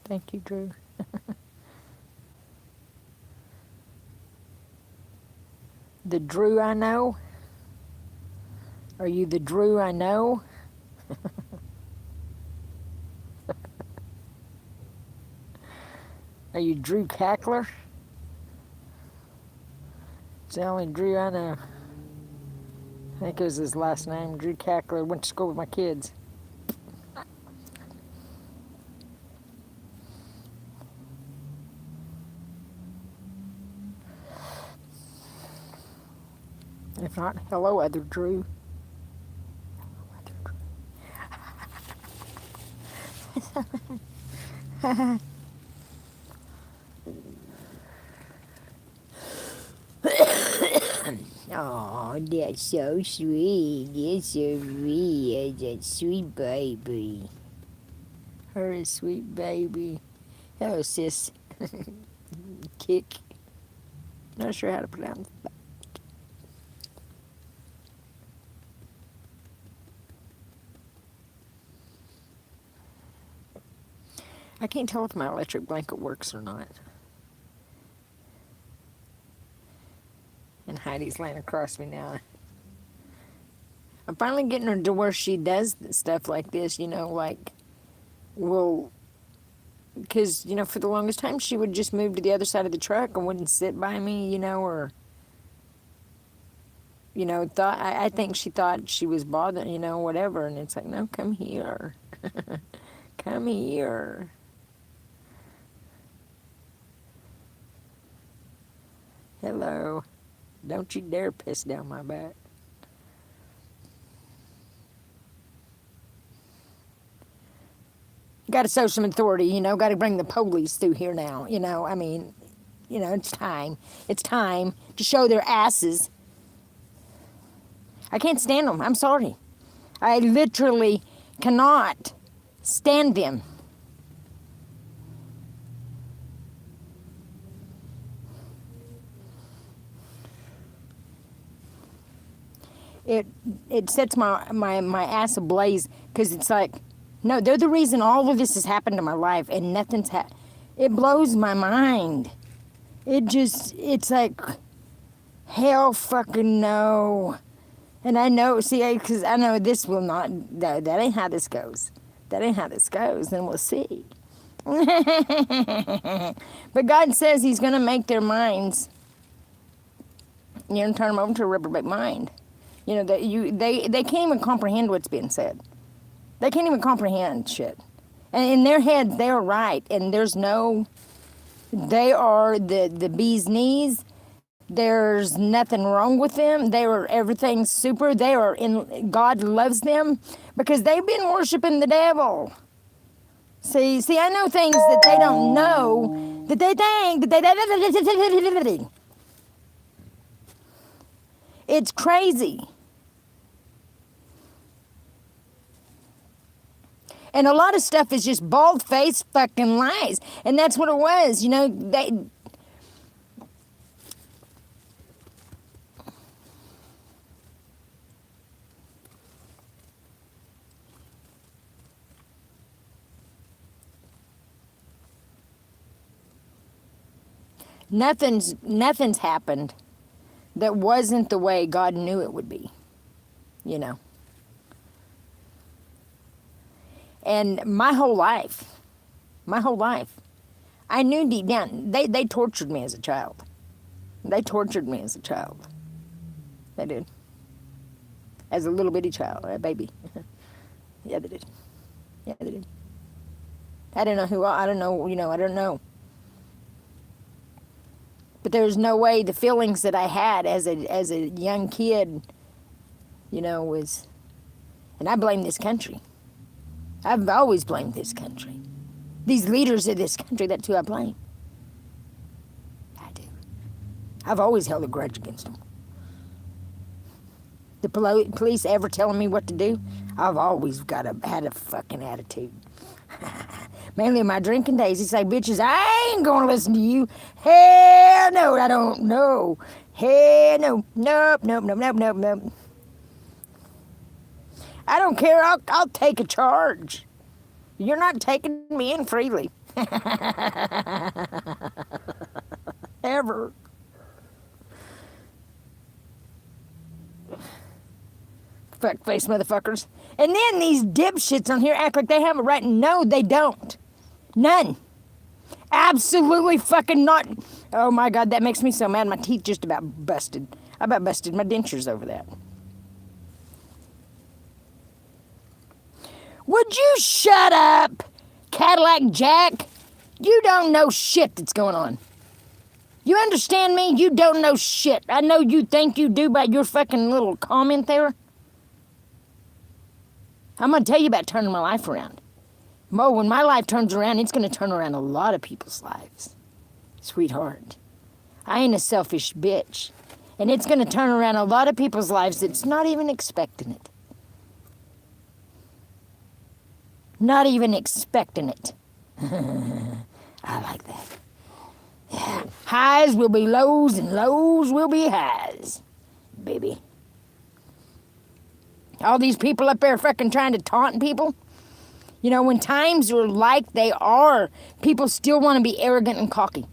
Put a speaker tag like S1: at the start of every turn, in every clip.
S1: Thank you, Drew. The Drew I know? Are you the Drew I know? Are you Drew Cackler? It's the only Drew I know. I think it was his last name, Drew Cackler. Went to school with my kids. If not, hello, other Drew. Oh, that's so sweet. That's so sweet. That sweet baby. Her a sweet baby. Hello, sis. Kick. Not sure how to pronounce that. I can't tell if my electric blanket works or not. And Heidi's laying across me now. I'm finally getting her to where she does stuff like this, like, well, because, for the longest time she would just move to the other side of the truck and wouldn't sit by me, or, I think she thought she was bothered, whatever. And it's like, no, come here. Come here. Hello. Don't you dare piss down my back. Got to show some authority, got to bring the police through here now, it's time. It's time to show their asses. I can't stand them. I'm sorry. I literally cannot stand them. It sets my ass ablaze because it's like, no, they're the reason all of this has happened in my life and nothing's it blows my mind. It's like, hell fucking no. And I know, because I know this will not, no, that ain't how this goes. That ain't how this goes, and we'll see. But God says he's going to make their minds, turn them over to a reprobate mind. They can't even comprehend what's being said. They can't even comprehend shit. And in their heads, they're right. And they are the bee's knees. There's nothing wrong with them. Everything's super. God loves them because they've been worshiping the devil. See, I know things that they don't know, that they think, that they... It's crazy. And a lot of stuff is just bald-faced fucking lies. And that's what it was, Nothing's happened that wasn't the way God knew it would be, And my whole life, I knew deep down, they tortured me as a child. They tortured me as a child. They did. As a little bitty child, a baby. Yeah, they did. Yeah, they did. I don't know who, I don't know, I don't know. But there's no way the feelings that I had as a young kid, was, and I blame this country. I've always blamed this country. These leaders of this country, that's who I blame. I do. I've always held a grudge against them. The police ever telling me what to do, I've always had a fucking attitude. Mainly in my drinking days, he'd say, bitches, I ain't gonna listen to you. Hell no, I don't know. Hell no. Nope. I don't care, I'll take a charge. You're not taking me in freely. Ever. Fuckface motherfuckers. And then these dipshits on here act like they have a right. No, they don't. None. Absolutely fucking not. Oh my God, that makes me so mad. My teeth just about busted. I about busted my dentures over that. Would you shut up, Cadillac Jack? You don't know shit that's going on. You understand me? You don't know shit. I know you think you do by your fucking little comment there. I'm going to tell you about turning my life around. Mo, when my life turns around, it's going to turn around a lot of people's lives. Sweetheart, I ain't a selfish bitch. And it's going to turn around a lot of people's lives that's not even expecting it. Not even expecting it. I like that. Yeah. Highs will be lows and lows will be highs, baby. All these people up there fucking trying to taunt people. When times are like they are, people still want to be arrogant and cocky.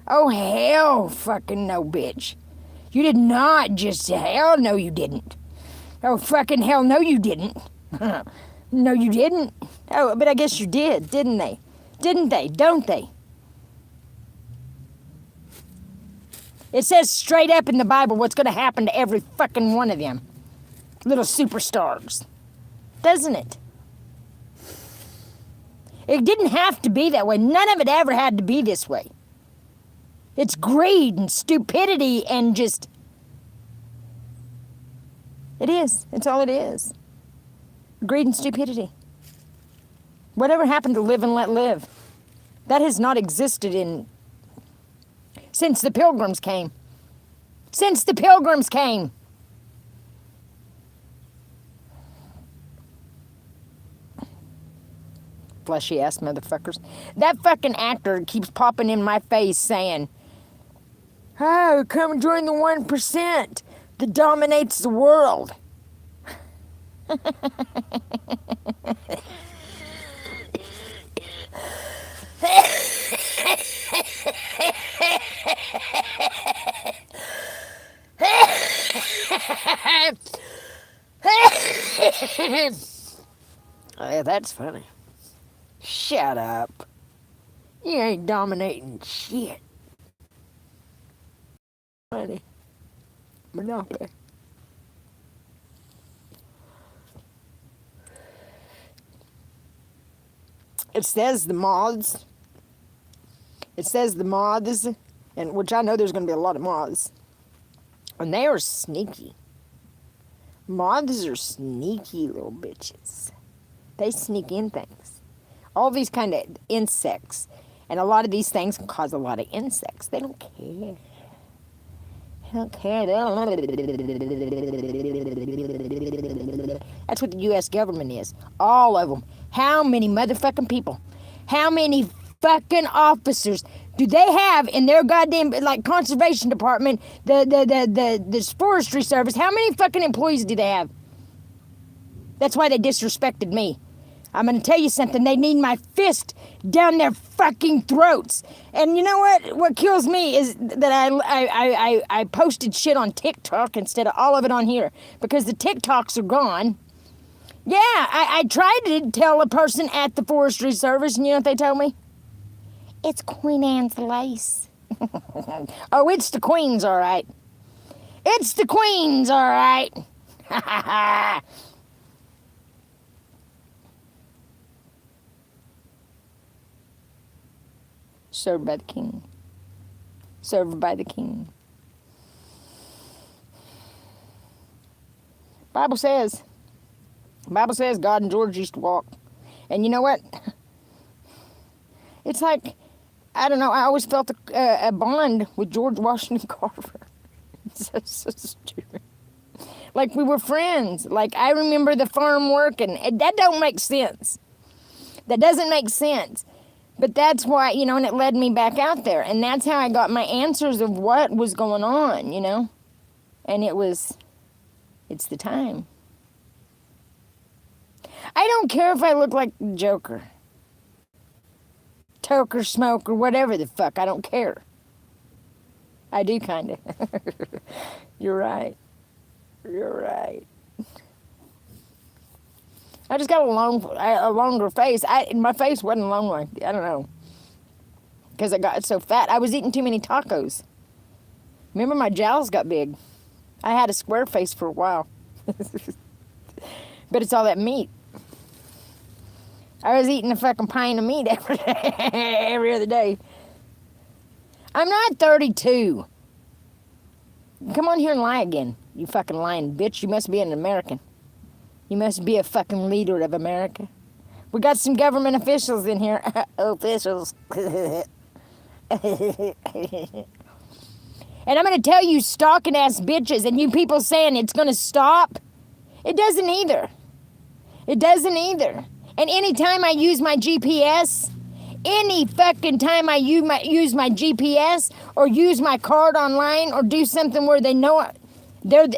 S1: Oh, hell fucking no, bitch. You did not just say, hell no, you didn't. Oh, fucking hell no, you didn't. No, you didn't. Oh, but I guess you did, didn't they? Didn't they? Don't they? It says straight up in the Bible what's going to happen to every fucking one of them. Little superstars. Doesn't it? It didn't have to be that way. None of it ever had to be this way. It's greed and stupidity and just... It is. It's all it is. Greed and stupidity. Whatever happened to live and let live? That has not existed since the Pilgrims came. Since the Pilgrims came. Fleshy ass motherfuckers. That fucking actor keeps popping in my face saying, oh, come join the 1% that dominates the world. Oh, yeah, that's funny. Shut up. You ain't dominating shit. Funny. Monopoly. It says the moths. It says the moths, and which I know there's going to be a lot of moths. And they are sneaky. Moths are sneaky little bitches. They sneak in things. All these kind of insects. And a lot of these things cause a lot of insects. They don't care. They don't care. That's what the U.S. government is. All of them. How many motherfucking people? How many fucking officers do they have in their goddamn, conservation department, the forestry service? How many fucking employees do they have? That's why they disrespected me. I'm going to tell you something. They need my fist down their fucking throats. And you know what? What kills me is that I posted shit on TikTok instead of all of it on here. Because the TikToks are gone. Yeah, I tried to tell a person at the forestry service, and you know what they told me? It's Queen Anne's lace. Oh, it's the Queen's, all right. It's the Queen's, all right. Ha ha ha. . Served by the king. Served by the king. Bible says God and George used to walk. And you know what? It's like, I don't know, I always felt a bond with George Washington Carver. It's so stupid. Like we were friends. Like I remember the farm working. That don't make sense. That doesn't make sense. But that's why, and it led me back out there. And that's how I got my answers of what was going on, And it's the time. I don't care if I look like the Joker. Toke or smoke or whatever the fuck. I don't care. I do kind of. You're right. You're right. I just got a longer face. My face wasn't long like that. I don't know. Because I got so fat. I was eating too many tacos. Remember my jowls got big. I had a square face for a while. But it's all that meat. I was eating a fucking pint of meat every other day. I'm not 32. Come on here and lie again, you fucking lying bitch. You must be an American. You must be a fucking leader of America. We got some government officials in here. Officials. And I'm going to tell you, stalking ass bitches, and you people saying it's going to stop. It doesn't either. It doesn't either. And anytime I use my GPS, any fucking time I use my GPS or use my card online or do something where they know it,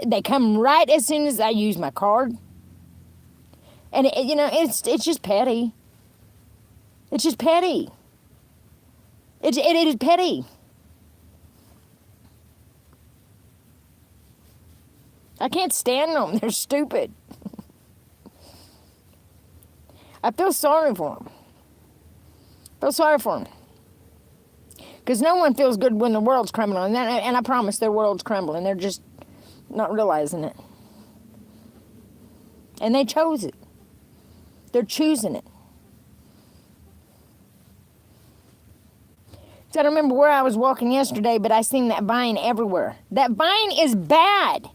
S1: they come right as soon as I use my card. And it's just petty. It's just petty. It is petty. I can't stand them. They're stupid. I feel sorry for them. Because no one feels good when the world's crumbling. And I promise their world's crumbling. They're just not realizing it. And they chose it. They're choosing it. So I don't remember where I was walking yesterday, but I seen that vine everywhere. That vine is bad.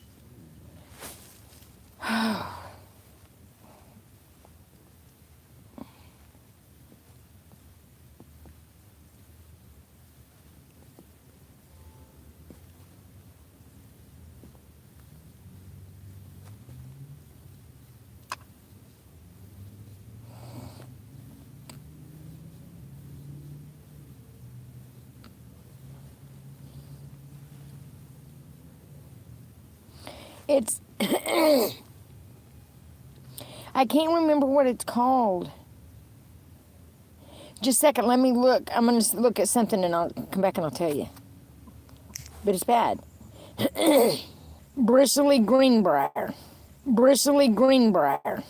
S1: It's I can't remember what it's called. Just a second, let me look. I'm going to look at something and I'll come back and I'll tell you. But it's bad. Bristly greenbrier. Bristly greenbrier.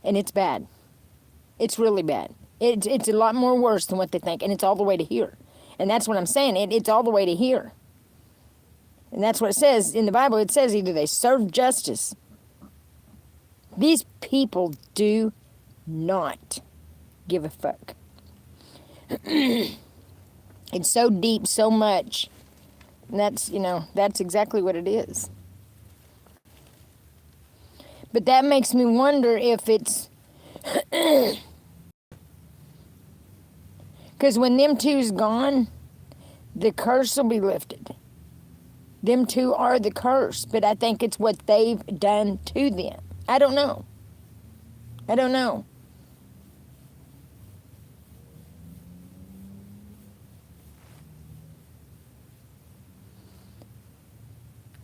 S1: And it's bad. It's really bad. It's a lot more worse than what they think, and it's all the way to here. And that's what I'm saying. It's all the way to here. And that's what it says in the Bible. It says either they serve justice. These people do not give a fuck. It's so deep, so much. And that's exactly what it is. But that makes me wonder if it's... Because when them two's gone, the curse will be lifted. Them two are the curse, but I think it's what they've done to them. I don't know.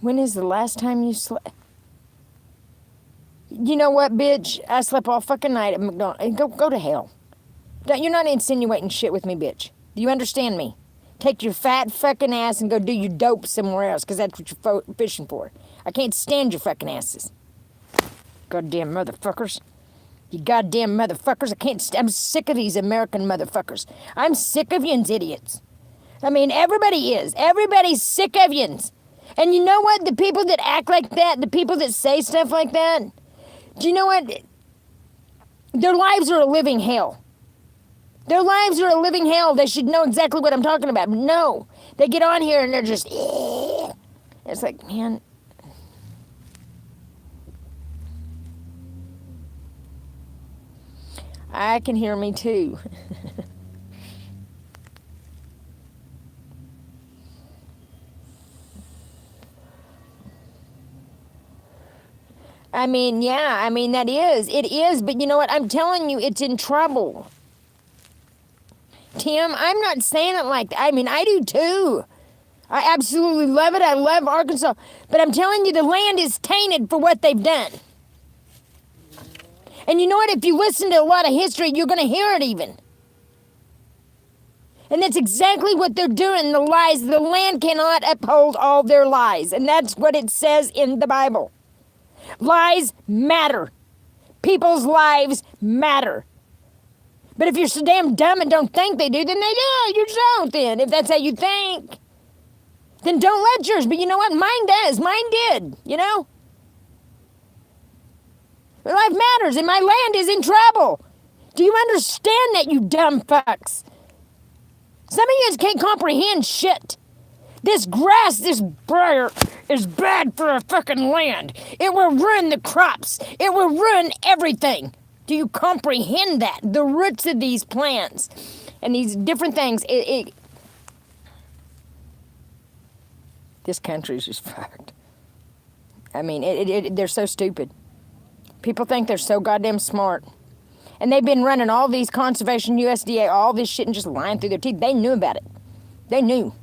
S1: When is the last time you slept? You know what, bitch? I slept all fucking night at McDonald's. Go to hell. You're not insinuating shit with me, bitch. Do you understand me? Take your fat fucking ass and go do your dope somewhere else, because that's what you're fishing for. I can't stand your fucking asses. Goddamn motherfuckers. You goddamn motherfuckers. I'm sick of these American motherfuckers. I'm sick of yous idiots. I mean, everybody is. Everybody's sick of yous. And you know what? The people that act like that, the people that say stuff like that, do you know what? Their lives are a living hell. Their lives are a living hell. They should know exactly what I'm talking about. But no. They get on here and they're just, It's like, man. I can hear me too. I mean, yeah, that is. It is, but you know what? I'm telling you, it's in trouble. Tim, I'm not saying it like that. I mean, I do too. I absolutely love it. I love Arkansas. But I'm telling you, the land is tainted for what they've done. And you know what? If you listen to a lot of history, you're going to hear it even. And that's exactly what they're doing, the lies. The land cannot uphold all their lies. And that's what it says in the Bible. Lies matter. People's lives matter. But if you're so damn dumb and don't think they do, then they do. You don't then. If that's how you think, then don't let yours. But you know what? Mine does. Mine did, you know? Life matters and my land is in trouble. Do you understand that, you dumb fucks? Some of you can't comprehend shit. This grass, this briar, is bad for a fucking land. It will ruin the crops. It will ruin everything. Do you comprehend that? The roots of these plants and these different things. This country's just fucked. I mean, they're so stupid. People think they're so goddamn smart. And they've been running all these conservation, USDA, all this shit and just lying through their teeth. They knew about it. They knew.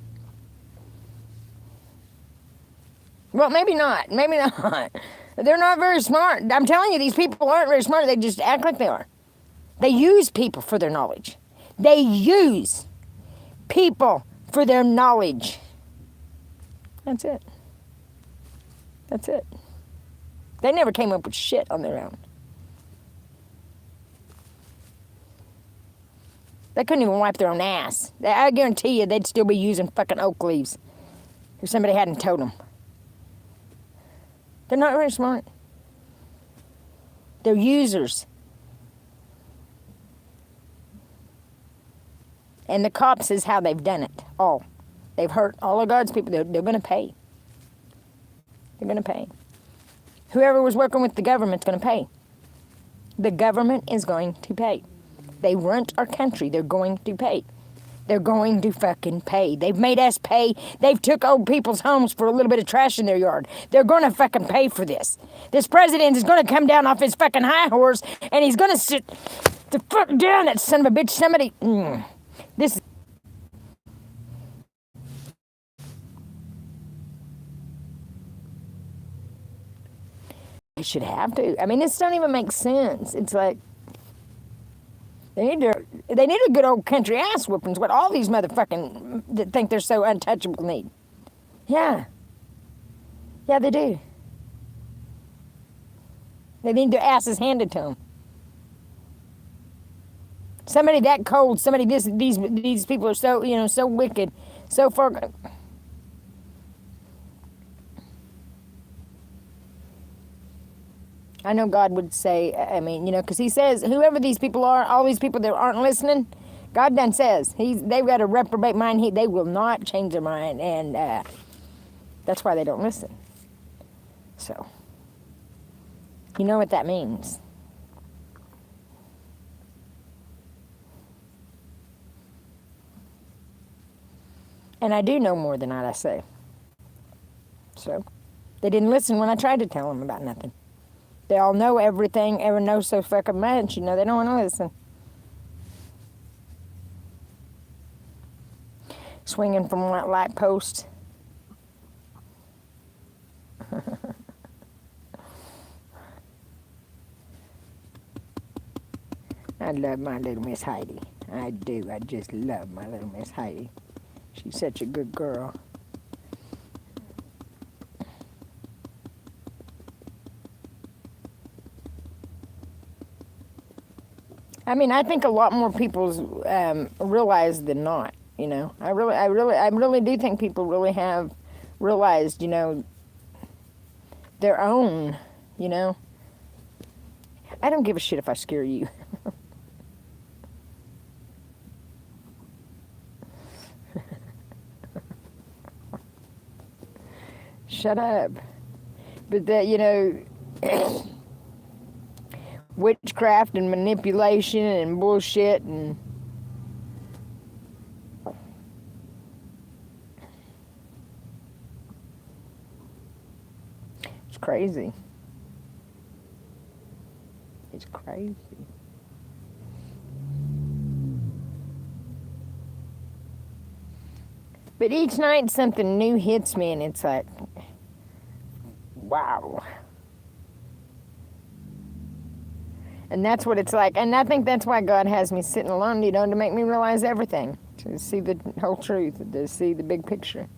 S1: Well, maybe not. Maybe not. They're not very smart. I'm telling you, these people aren't very smart. They just act like they are. They use people for their knowledge. They use people for their knowledge. That's it. That's it. They never came up with shit on their own. They couldn't even wipe their own ass. I guarantee you they'd still be using fucking oak leaves if somebody hadn't told them. They're not very smart. They're users. And the cops is how they've done it. All. They've hurt all of God's people. They're going to pay. They're going to pay. Whoever was working with the government's going to pay. The government is going to pay. They run our country. They're going to pay. They're going to fucking pay. They've made us pay. They've took old people's homes for a little bit of trash in their yard. They're going to fucking pay for this. This president is going to come down off his fucking high horse and he's going to sit the fuck down, that son of a bitch. Somebody, this. They should have to. I mean, this don't even make sense. It's like, They need a good old country ass whoopings, what all these motherfucking that think they're so untouchable need. Yeah. Yeah, they do. They need their asses handed to them. Somebody that cold, somebody these people are so, so wicked, so far. I know God would say, because he says, whoever these people are, all these people that aren't listening, God done says, they've got a reprobate mind. They will not change their mind, and that's why they don't listen. So, you know what that means. And I do know more than I say. So, they didn't listen when I tried to tell them about nothing. They all know everything, ever know so fucking much, they don't want to listen. Swinging from light post. I love my little Miss Heidi. I do. I just love my little Miss Heidi. She's such a good girl. I mean, I think a lot more people realize than not. You know, I really do think people really have realized, you know, their own. You know, I don't give a shit if I scare you. Shut up. But that, you know, witchcraft and manipulation and bullshit and it's crazy. It's crazy. But each night something new hits me and it's like, wow. And that's what it's like. And I think that's why God has me sitting alone, you know, to make me realize everything, to see the whole truth, to see the big picture.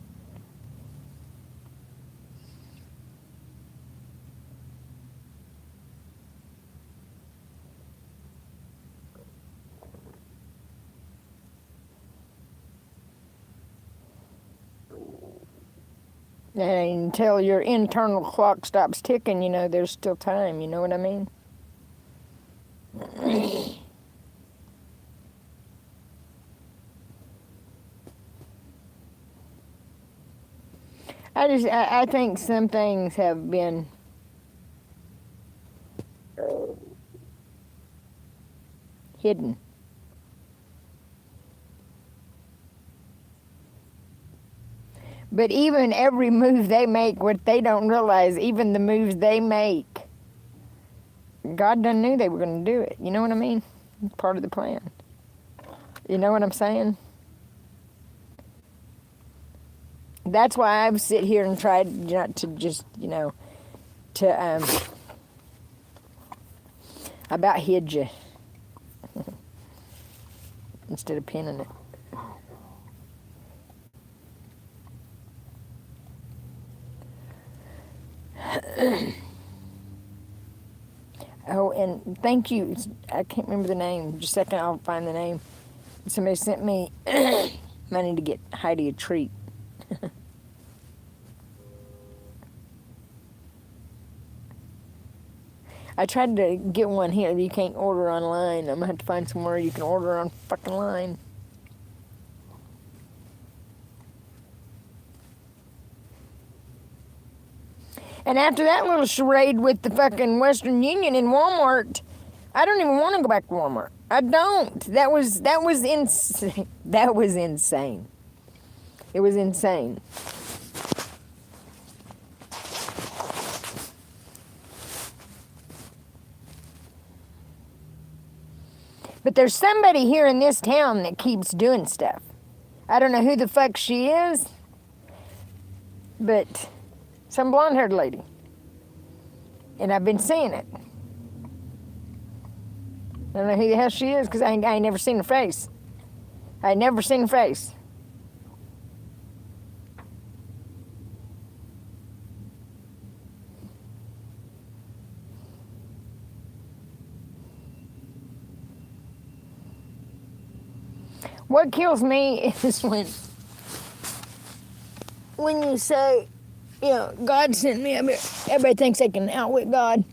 S1: And until your internal clock stops ticking, you know, there's still time, you know what I mean? I think some things have been hidden. But even every move they make, what they don't realize, even the moves they make, God done knew they were going to do it. You know what I mean? It's part of the plan. You know what I'm saying? That's why I've sit here and tried not to just, you know, to about hid you instead of pinning it. Oh, and thank you. I can't remember the name. Just a second, I'll find the name. Somebody sent me money to get Heidi a treat. I tried to get one here. You can't order online. I'm going to have to find somewhere you can order on fucking line. And after that little charade with the fucking Western Union and Walmart, I don't even want to go back to Walmart. I don't. That was insane. That was insane. It was insane. But there's somebody here in this town that keeps doing stuff. I don't know who the fuck she is, but some blonde-haired lady. And I've been seeing it. I don't know who the hell she is because I ain't never seen her face. I ain't never seen her face. What kills me is when you say, you know, God sent me. Everybody thinks they can outwit God.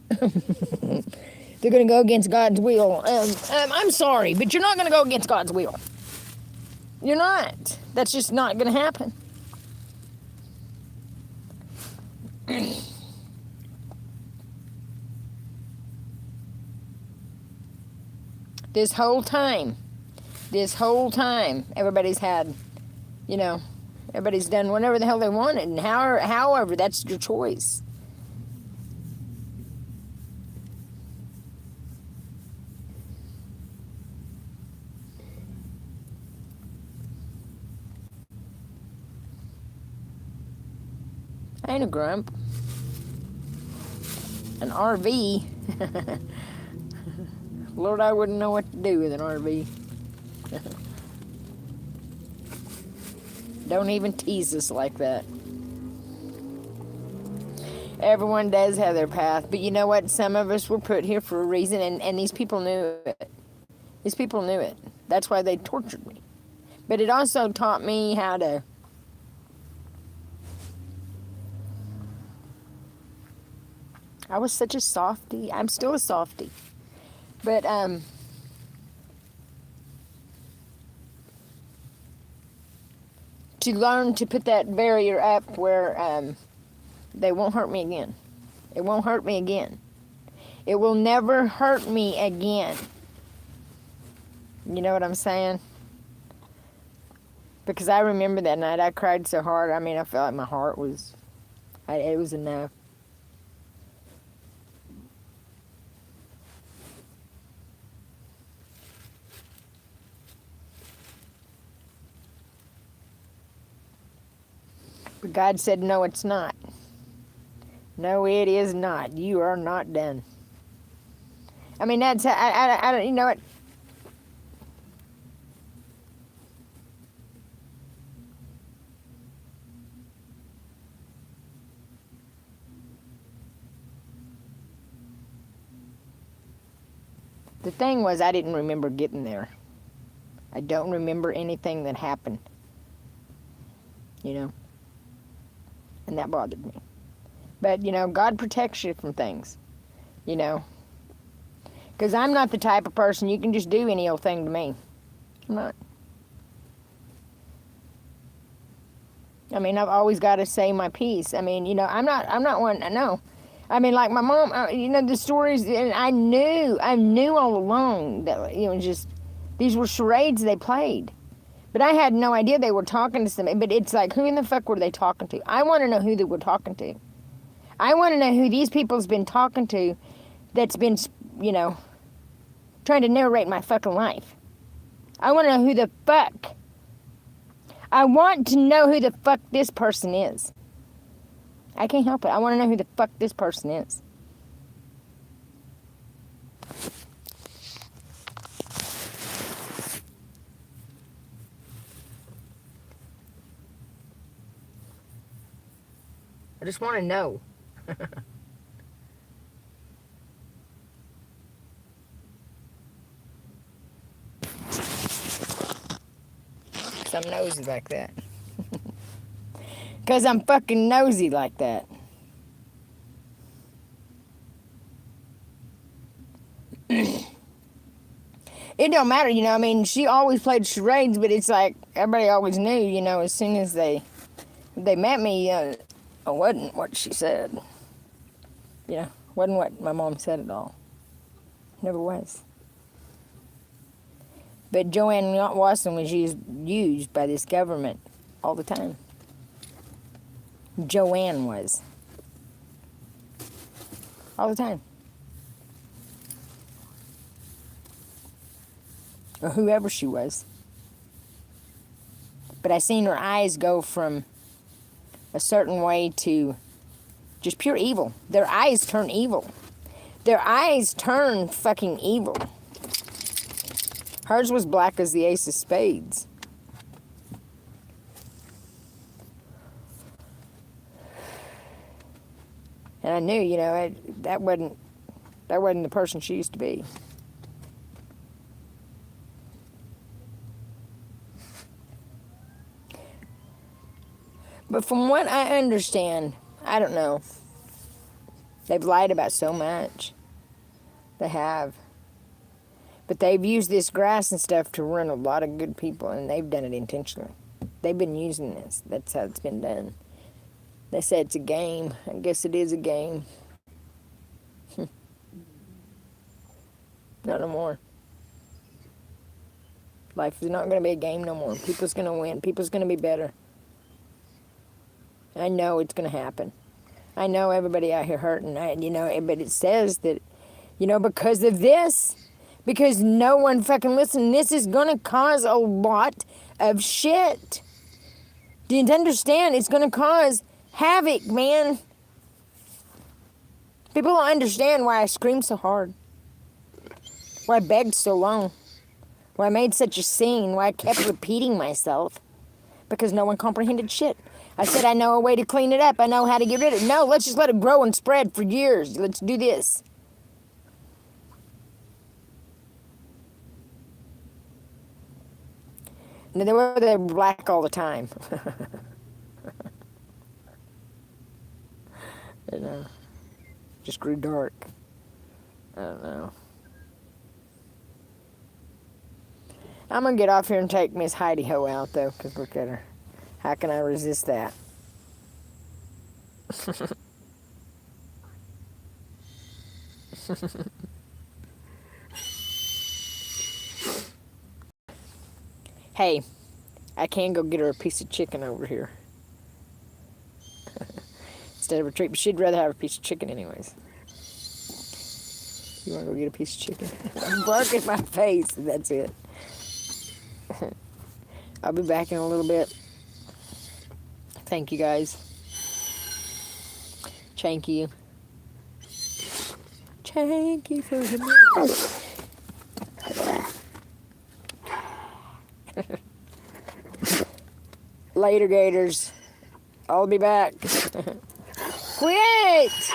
S1: They're going to go against God's will. I'm sorry, but you're not going to go against God's will. You're not. That's just not going to happen. This whole time, everybody's had, you know, everybody's done whatever the hell they wanted, and however, that's your choice. I ain't a grump. An RV. Lord, I wouldn't know what to do with an RV. Don't even tease us like that. Everyone does have their path, but you know what? Some of us were put here for a reason, and these people knew it. These people knew it. That's why they tortured me. But it also taught me how to I was such a softie. I'm still a softie. But to learn to put that barrier up where they won't hurt me again. It won't hurt me again. It will never hurt me again. You know what I'm saying? Because I remember that night. I cried so hard. I mean, I felt like my heart was... it was enough. But God said, no, it's not. No, it is not. You are not done. I mean, that's... I don't... You know what? The thing was, I didn't remember getting there. I don't remember anything that happened. You know? And that bothered me. But, you know, God protects you from things. You know? Because I'm not the type of person you can just do any old thing to me. I'm not. I mean, I've always got to say my piece. I mean, you know, I'm not one, no. I mean, like my mom, you know, the stories, and I knew all along that, you know, just, these were charades they played. But I had no idea they were talking to somebody. But it's like, who in the fuck were they talking to? I want to know who they were talking to. I want to know who these people's been talking to that's been, you know, trying to narrate my fucking life. I want to know who the fuck. I want to know who the fuck this person is. I can't help it. I want to know who the fuck this person is. I just want to know. 'Cause I'm nosy like that. 'Cause I'm fucking nosy like that. It don't matter, you know, I mean, she always played charades, but it's like, everybody always knew, you know, as soon as they met me, it wasn't what she said. You know, wasn't what my mom said at all. Never was. But Joanne Watson was used by this government all the time. Joanne was. All the time. Or whoever she was. But I seen her eyes go from a certain way to just pure evil. Their eyes turn evil. Their eyes turn fucking evil. Hers was black as the ace of spades. And I knew, you know, that wasn't the person she used to be. But from what I understand, I don't know. They've lied about so much. They have. But they've used this grass and stuff to ruin a lot of good people, and they've done it intentionally. They've been using this. That's how it's been done. They say it's a game. I guess it is a game. Not no more. Life is not going to be a game no more. People's going to win. People's going to be better. I know it's going to happen. I know everybody out here hurting, you know, but it says that, you know, because of this, because no one fucking listened, this is going to cause a lot of shit. Do you understand? It's going to cause havoc, man. People don't understand why I screamed so hard, why I begged so long, why I made such a scene, why I kept repeating myself, because no one comprehended shit. I said, I know a way to clean it up. I know how to get rid of it. No, let's just let it grow and spread for years. Let's do this. And they were black all the time. You know, just grew dark. I don't know. I'm gonna get off here and take Miss Heidi Ho out though, cause look at her. How can I resist that? Hey, I can go get her a piece of chicken over here. Instead of a treat, but she'd rather have a piece of chicken anyways. You wanna go get a piece of chicken? Bark in my face, and that's it. I'll be back in a little bit. Thank you guys. Thank you. Thank you for the minute. Later, Gators. I'll be back. Quit!